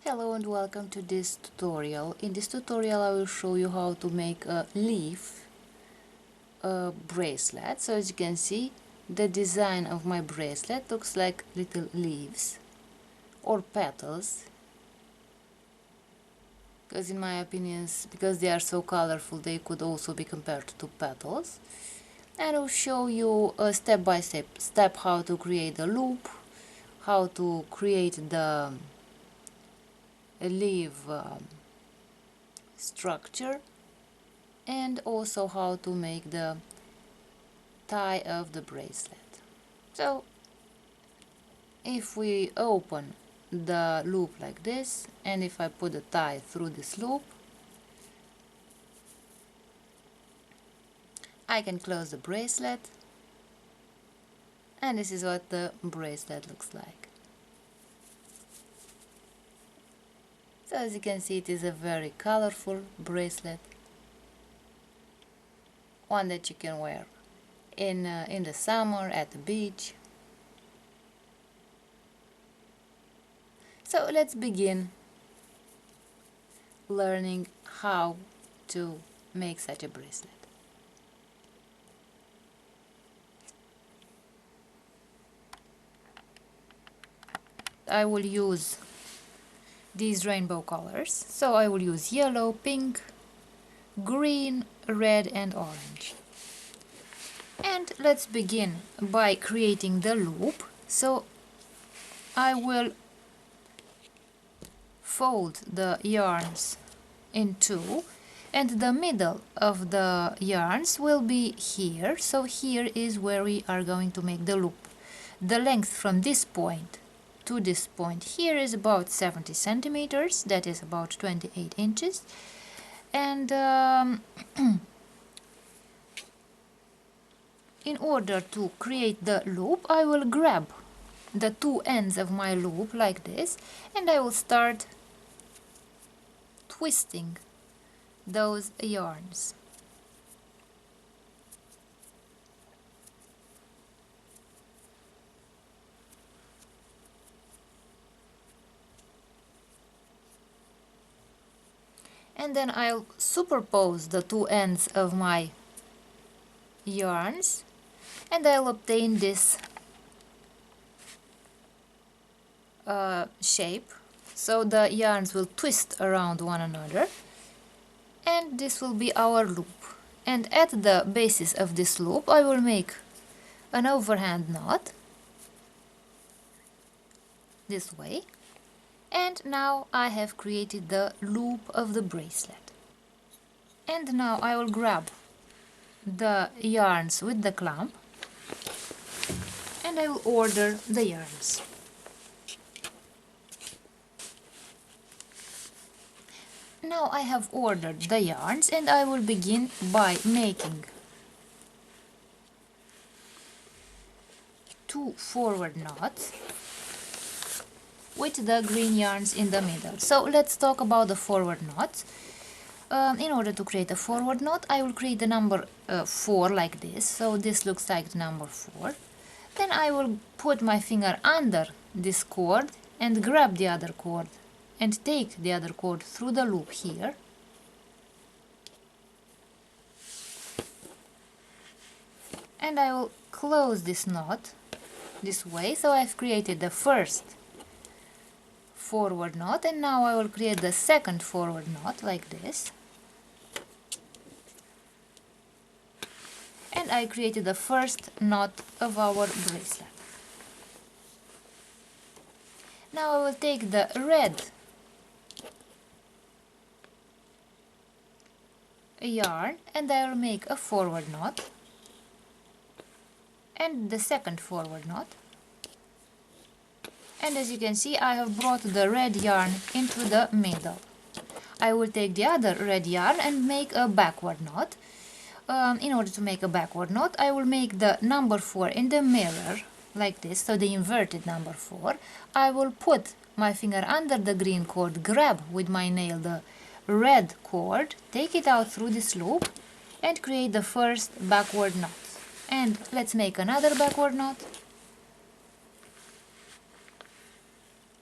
Hello and welcome to this tutorial. In this tutorial I will show you how to make a leaf bracelet. So as you can see, the design of my bracelet looks like little leaves or petals, because in my opinion, because they are so colorful, they could also be compared to petals. And I'll show you a step how to create the loop, how to create the leaf structure, and also how to make the tie of the bracelet. So if we open the loop like this, and if I put the tie through this loop, I can close the bracelet, and this is what the bracelet looks like. So as you can see, it is a very colorful bracelet, one that you can wear in the summer at the beach. So let's begin learning how to make such a bracelet. I will use these rainbow colors, so I will use yellow, pink, green, red and orange. And let's begin by creating the loop. So I will fold the yarns in two, and the middle of the yarns will be here. So here is where we are going to make the loop. The length from this point to this point here is about 70 centimeters, that is about 28 inches. And in order to create the loop, I will grab the two ends of my loop like this, and I will start twisting those yarns. And then I'll superpose the two ends of my yarns, and I'll obtain this shape. So the yarns will twist around one another, and this will be our loop. And at the basis of this loop I will make an overhand knot this way. And now I have created the loop of the bracelet. And now I will grab the yarns with the clamp, and I will order the yarns. Now I have ordered the yarns, and I will begin by making two forward knots with the green yarns in the middle. So let's talk about the forward knots. In order to create a forward knot, I will create the number 4 like this. So this looks like the number 4. Then I will put my finger under this cord and grab the other cord and take the other cord through the loop here. And I will close this knot this way. So I've created the first forward knot, and now I will create the second forward knot like this. And I created the first knot of our bracelet. Now I will take the red yarn, and I will make a forward knot and the second forward knot. And as you can see, I have brought the red yarn into the middle. I will take the other red yarn and make a backward knot. In order to make a backward knot, I will make the number 4 in the mirror like this, so the inverted number 4. I will put my finger under the green cord, grab with my nail the red cord, take it out through this loop, and create the first backward knot. And let's make another backward knot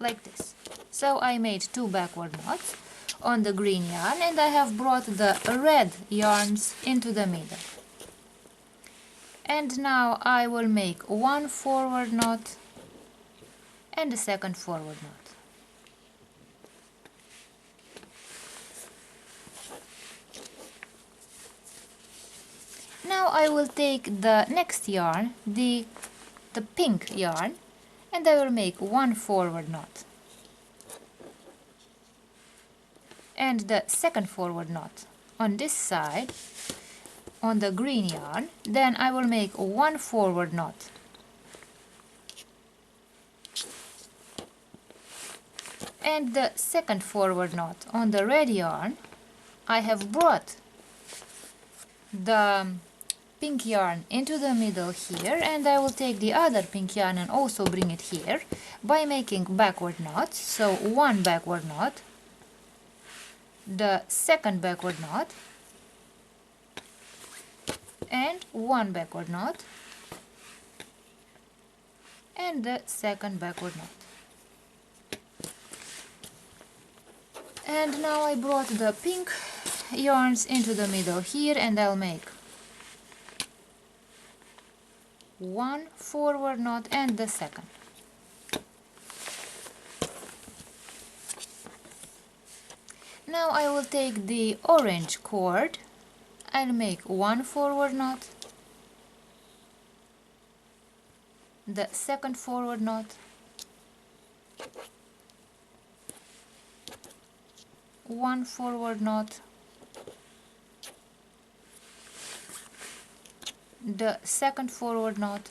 like this. So I made 2 backward knots on the green yarn, and I have brought the red yarns into the middle. And now I will make 1 forward knot and a second forward knot. Now I will take the next yarn, the pink yarn, and I will make 1 forward knot and the second forward knot on this side on the green yarn. Then I will make 1 forward knot and the second forward knot on the red yarn. I have brought the pink yarn into the middle here, and I will take the other pink yarn and also bring it here by making backward knots. So 1 backward knot, the second backward knot, and 1 backward knot and the second backward knot. And now I brought the pink yarns into the middle here, and I'll make 1 forward knot and the second. Now I will take the orange cord. I'll make 1 forward knot, the second forward knot, 1 forward knot, the second forward knot,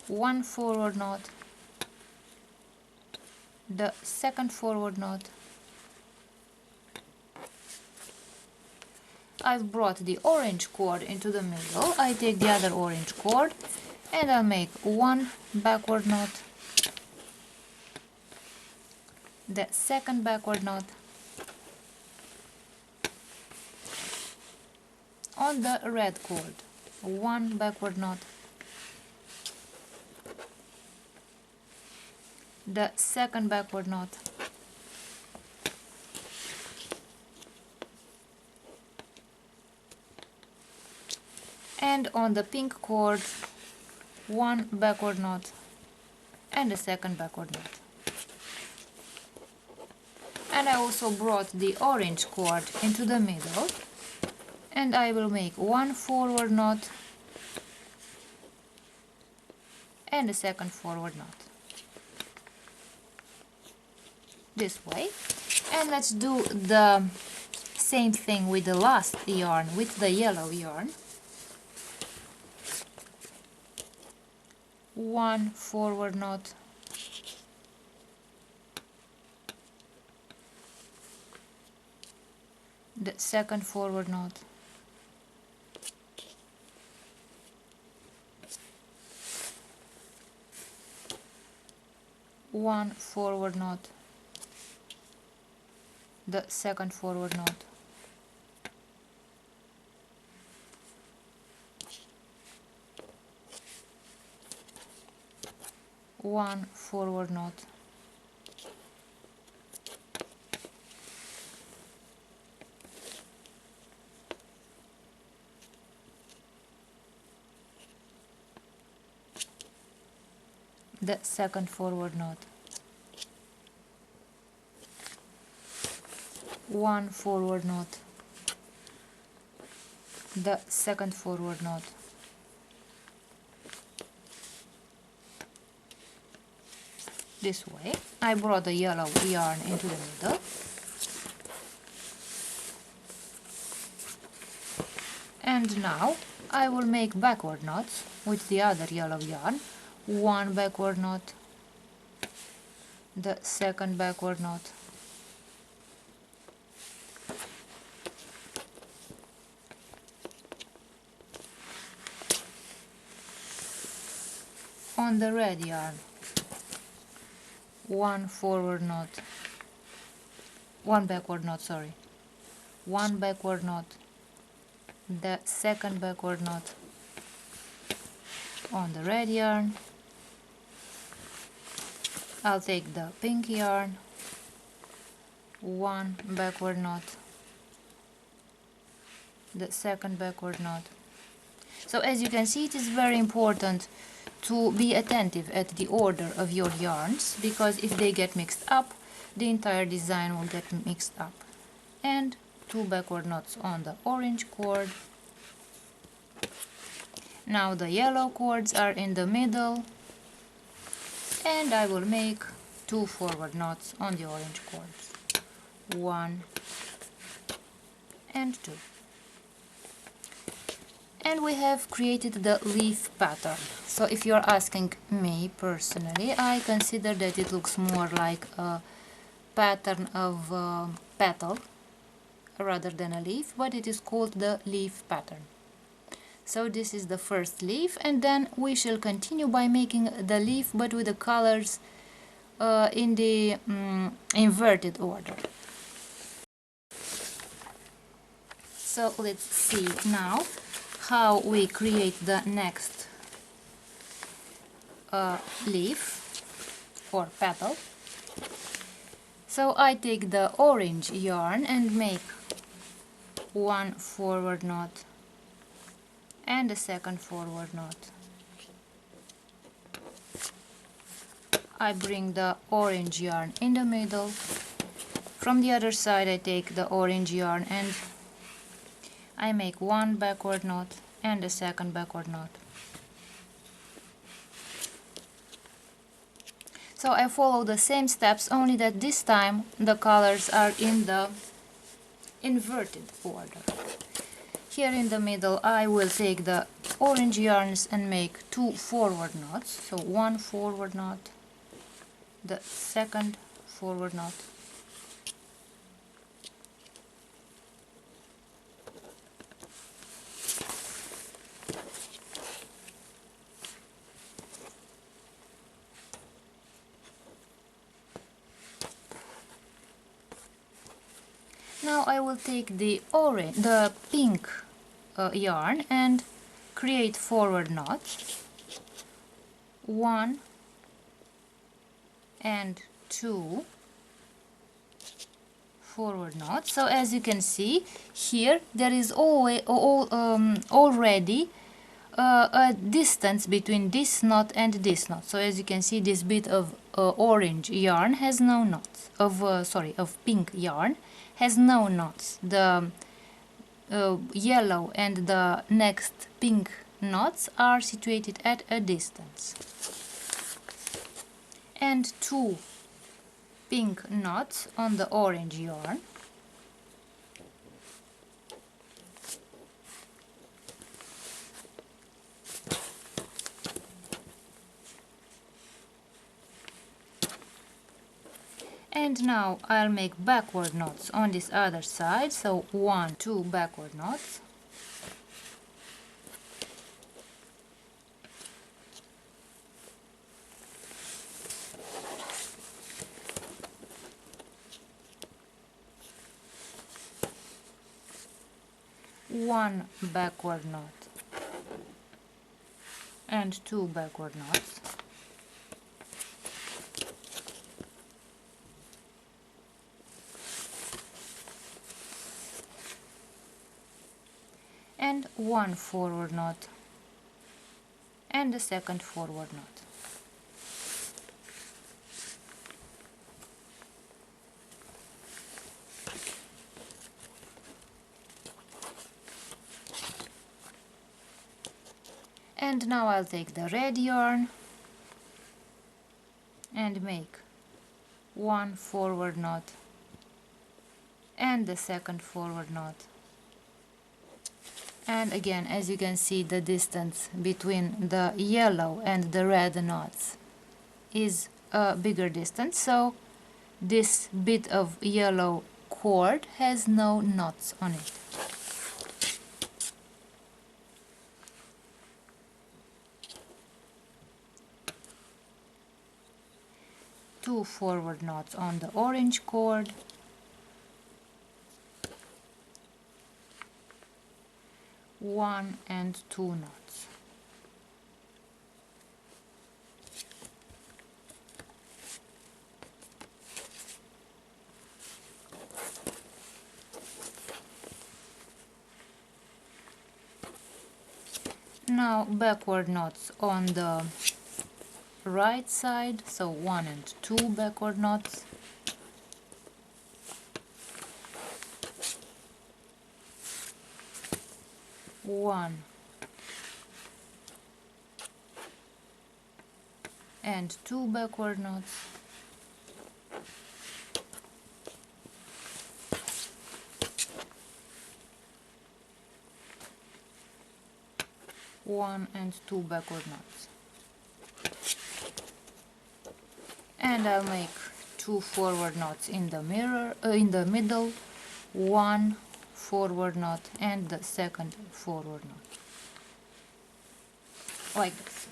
one forward knot, the second forward knot. I've brought the orange cord into the middle. I take the other orange cord and I'll make 1 backward knot, the second backward knot on the red cord, 1 backward knot, the second backward knot, and on the pink cord 1 backward knot and a second backward knot. And I also brought the orange cord into the middle, and I will make 1 forward knot and a second forward knot this way. And let's do the same thing with the last yarn, with the yellow yarn. 1 forward knot, the second forward knot, one forward knot, the second forward knot, one forward knot, the second forward knot, one forward knot, the second forward knot, this way. I brought the yellow yarn into the middle, and now I will make backward knots with the other yellow yarn. 1 backward knot, the second backward knot, on the red yarn 1 forward knot, 1 backward knot, sorry, 1 backward knot, the second backward knot, on the red yarn. I'll take the pink yarn, 1 backward knot, the second backward knot. So as you can see, it is very important to be attentive at the order of your yarns, because if they get mixed up, the entire design will get mixed up. And 2 backward knots on the orange cord. Now the yellow cords are in the middle, and I will make 2 forward knots on the orange cords. 1 and 2. And we have created the leaf pattern. So if you're asking me personally, I consider that it looks more like a pattern of petal rather than a leaf, but it is called the leaf pattern. So this is the first leaf, and then we shall continue by making the leaf but with the colors in the inverted order. So let's see now how we create the next leaf or petal. So I take the orange yarn and make 1 forward knot and a second forward knot. I bring the orange yarn in the middle. From the other side I take the orange yarn and I make 1 backward knot and a second backward knot. So I follow the same steps, only that this time the colors are in the inverted order. Here in the middle I will take the orange yarns and make 2 forward knots. So 1 forward knot, the second forward knot, now I will take the pink yarn and create forward knots, 1 and 2 forward knots. So as you can see here, there is already a distance between this knot and this knot. So as you can see, this bit of orange yarn has no knots, of pink yarn has no knots. The yellow and the next pink knots are situated at a distance. And 2 pink knots on the orange yarn. And now I'll make backward knots on this other side, so 1, 2 backward knots. One backward knot and 2 backward knots. And 1 forward knot and the second forward knot. And now I'll take the red yarn and make 1 forward knot and the second forward knot. And again, as you can see, the distance between the yellow and the red knots is a bigger distance, so this bit of yellow cord has no knots on it. Two forward knots on the orange cord, one and 2 knots. Now backward knots on the right side, so 1 and 2 backward knots. One and 2 backward knots. One and 2 backward knots. And I'll make 2 forward knots in the middle, 1 forward knot and the second forward knot, like this.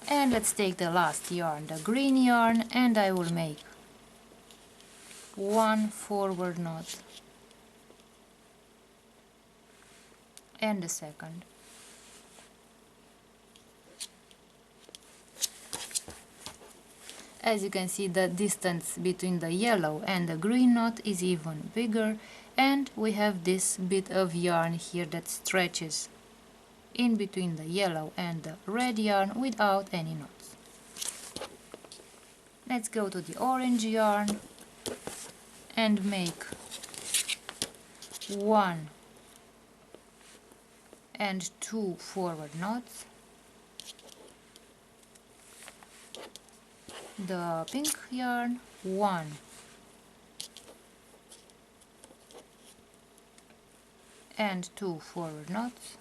And let's take the last yarn, the green yarn, and I will make 1 forward knot and the second. As you can see, the distance between the yellow and the green knot is even bigger, and we have this bit of yarn here that stretches in between the yellow and the red yarn without any knots. Let's go to the orange yarn and make 1 and 2 forward knots. The pink yarn, 1 and 2 forward knots.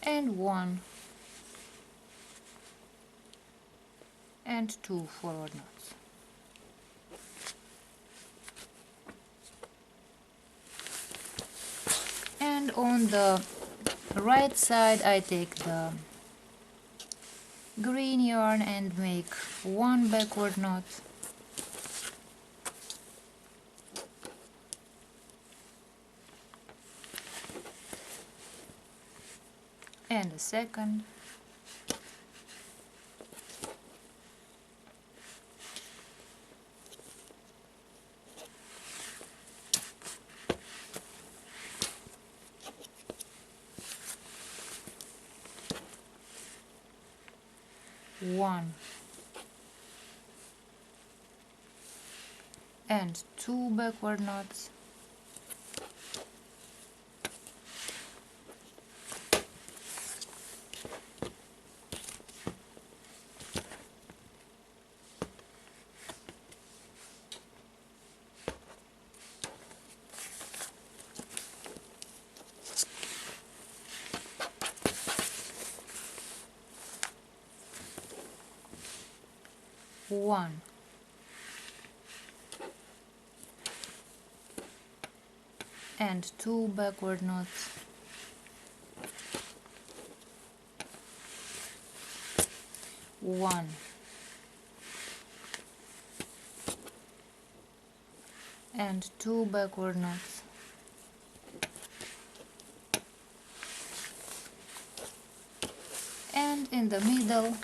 And 1 and 2 forward knots. And on the right side I take the green yarn and make 1 backward knot and a second, one and 2 backward knots, one and 2 backward knots, one and 2 backward knots, and in the middle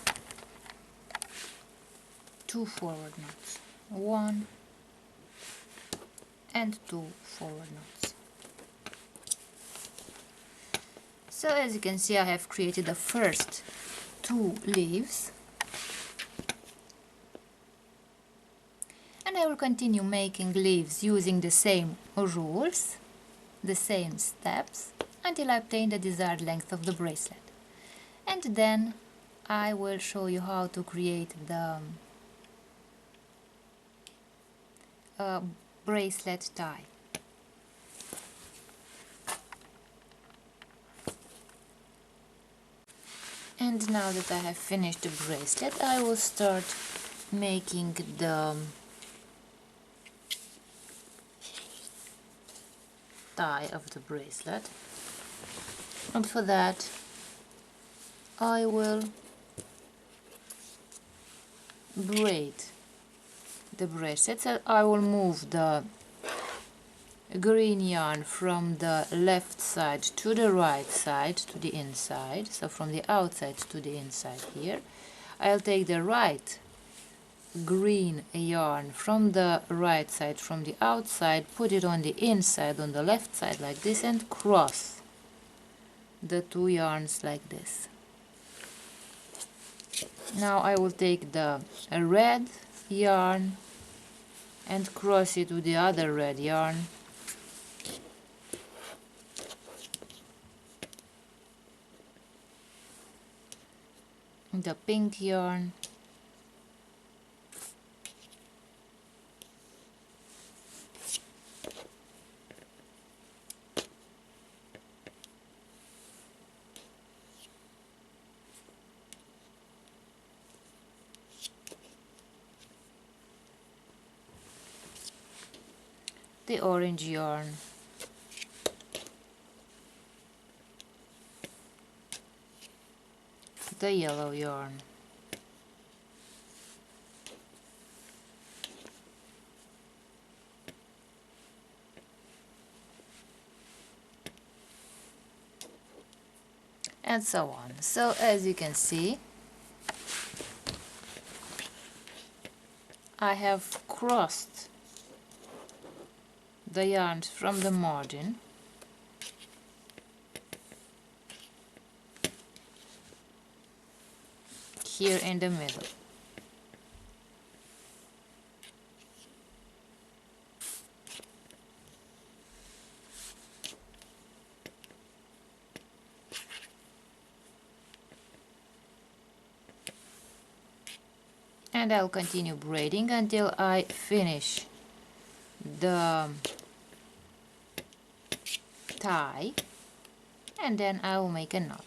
2 forward knots, 1 and 2 forward knots. So as you can see, I have created the first 2 leaves, and I will continue making leaves using the same rules, the same steps, until I obtain the desired length of the bracelet. And then I will show you how to create the bracelet tie. And now that I have finished the bracelet, I will start making the tie of the bracelet. And for that I will braid the bracelet. So I will move the green yarn from the left side to the right side to the inside, so from the outside to the inside here. I'll take the right green yarn from the right side, from the outside, put it on the inside, on the left side like this, and cross the two yarns like this. Now I will take the red yarn and cross it with the other red yarn, the pink yarn, the orange yarn, the yellow yarn, and so on. So as you can see, I have crossed the yarns from the margin here in the middle. And I'll continue braiding until I finish the tie, and then I will make a knot.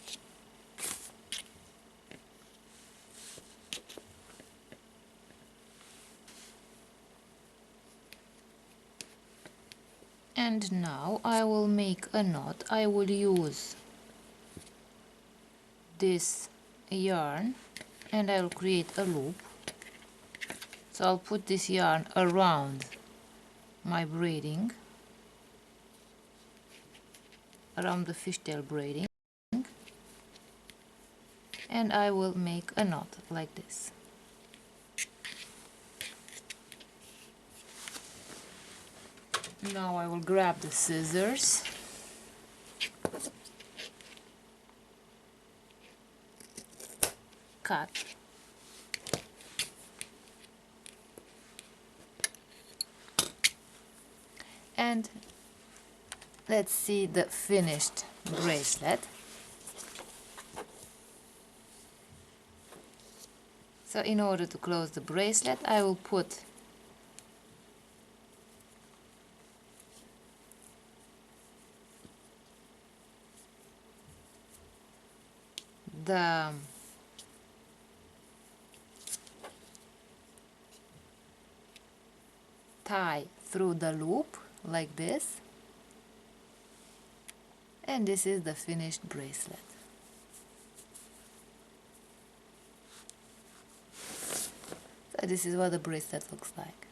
And now I will make a knot. I will use this yarn and I will create a loop. So I'll put this yarn around my braiding, around the fishtail braiding, and I will make a knot like this. Now I will grab the scissors cut and let's see the finished bracelet. So in order to close the bracelet, I will put the tie through the loop like this, and this is the finished bracelet. So this is what the bracelet looks like.